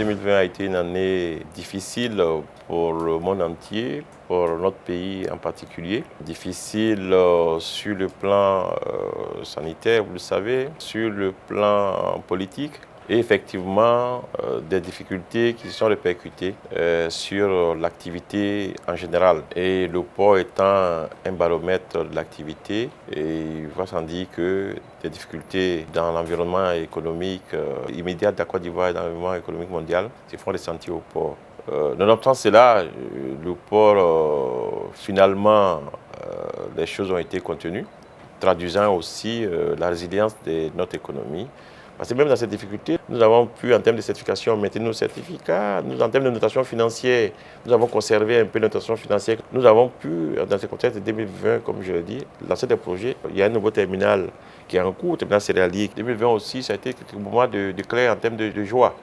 2020 a été une année difficile pour le monde entier, pour notre pays en particulier. Difficile sur le plan sanitaire, vous le savez, sur le plan politique. Et effectivement, des difficultés qui se sont répercutées sur l'activité en général. Et le port étant un baromètre de l'activité, il va sans dire que des difficultés dans l'environnement économique immédiat de la Côte d'Ivoire et dans l'environnement économique mondial se font ressentir au port. Nonobstant cela, le port, finalement, les choses ont été contenues, traduisant aussi la résilience de notre économie. Parce que même dans cette difficulté, nous avons pu, en termes de certification, maintenir nos certificats. Nous, en termes de notation financière, nous avons conservé un peu de notation financière. Nous avons pu, dans ce contexte de 2020, comme je l'ai dit, lancer des projets. Il y a un nouveau terminal qui est en cours, terminal céréalier. 2020 aussi, ça a été quelques moments de clair en termes de joie.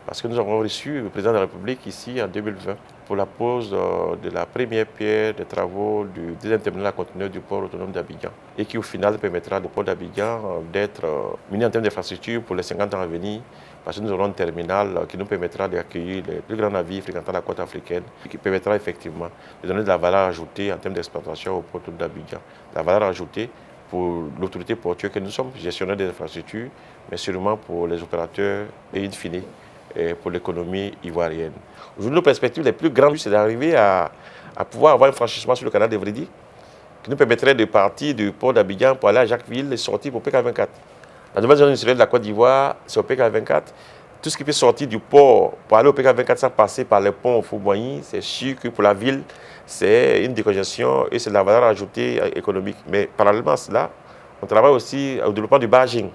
Parce que nous avons reçu le président de la République ici en 2020 pour la pose de la première pierre des travaux du deuxième terminal conteneur du port autonome d'Abidjan et qui au final permettra au port d'Abidjan d'être muni en termes d'infrastructures pour les 50 ans à venir parce que nous aurons un terminal qui nous permettra d'accueillir les plus grands navires fréquentant la côte africaine et qui permettra effectivement de donner de la valeur ajoutée en termes d'exploitation au port d'Abidjan. La valeur ajoutée pour l'autorité portuaire que nous sommes, gestionnaires des infrastructures, mais sûrement pour les opérateurs et in fine pour l'économie ivoirienne. Aujourd'hui, nos perspectives les plus grandes, c'est d'arriver à pouvoir avoir un franchissement sur le canal d'Evridy qui nous permettrait de partir du port d'Abidjan pour aller à Jacquesville et sortir pour PK24. La nouvelle zone industrielle de la Côte d'Ivoire, c'est au PK24. Tout ce qui peut sortir du port pour aller au PK24 sans passer par les ponts au Fauboigny, c'est sûr que pour la ville, c'est une décongestion et c'est de la valeur ajoutée économique. Mais parallèlement à cela, on travaille aussi au développement du barging.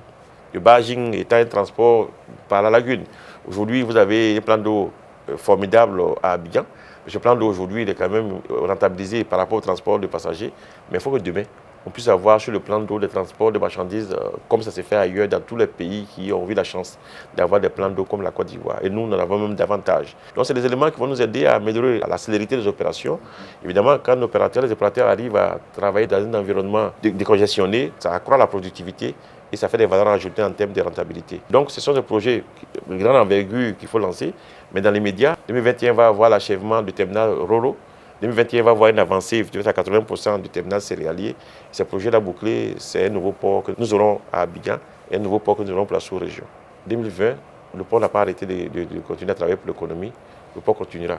Le barging étant un transport par la lagune. Aujourd'hui, vous avez un plan d'eau formidable à Abidjan. Ce plan d'eau aujourd'hui, il est quand même rentabilisé par rapport au transport de passagers. Mais il faut que demain, on puisse avoir sur le plan d'eau des transports de marchandises, comme ça s'est fait ailleurs dans tous les pays qui ont eu la chance d'avoir des plans d'eau comme la Côte d'Ivoire. Et nous, nous en avons même davantage. Donc, c'est des éléments qui vont nous aider à améliorer la célérité des opérations. Évidemment, quand les opérateurs arrivent à travailler dans un environnement décongestionné, ça accroît la productivité et ça fait des valeurs ajoutées en termes de rentabilité. Donc, ce sont des projets de grande envergure qu'il faut lancer. Mais dans les médias, 2021 va avoir l'achèvement du terminal Roro. 2021 va avoir une avancée à 80% du terminal céréalier. Ce projet-là bouclé, c'est un nouveau port que nous aurons à Abidjan et un nouveau port que nous aurons pour la sous-région. 2020, le port n'a pas arrêté de continuer à travailler pour l'économie. Le port continuera.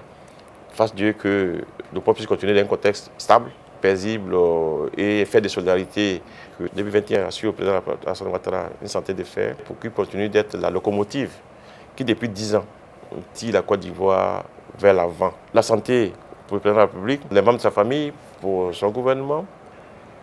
Fasse Dieu que le port puisse continuer dans un contexte stable, paisible et fait de solidarité. 2021 assure au président Alassane Ouattara une santé de fer pour qu'il continue d'être la locomotive qui, depuis 10 ans, tire la Côte d'Ivoire vers l'avant. La santé pour le président de la République, les membres de sa famille, pour son gouvernement,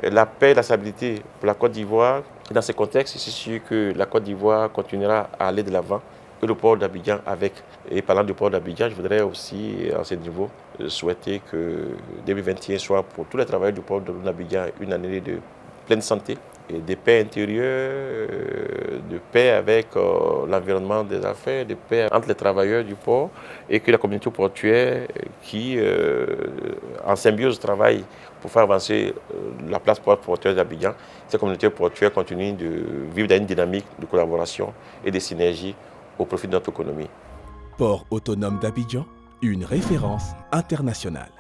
la paix et la stabilité pour la Côte d'Ivoire. Et dans ce contexte, c'est sûr que la Côte d'Ivoire continuera à aller de l'avant et le port d'Abidjan avec. Et parlant du port d'Abidjan, je voudrais aussi, à ce niveau, souhaiter que 2021 soit pour tous les travailleurs du port d'Abidjan une année de pleine santé et de paix intérieure, de paix avec l'environnement des affaires, de paix entre les travailleurs du port et que la communauté portuaire qui, en symbiose, travaille pour faire avancer la place portuaire d'Abidjan. Cette communauté portuaire continue de vivre dans une dynamique de collaboration et de synergie au profit de notre économie. Port autonome d'Abidjan, une référence internationale.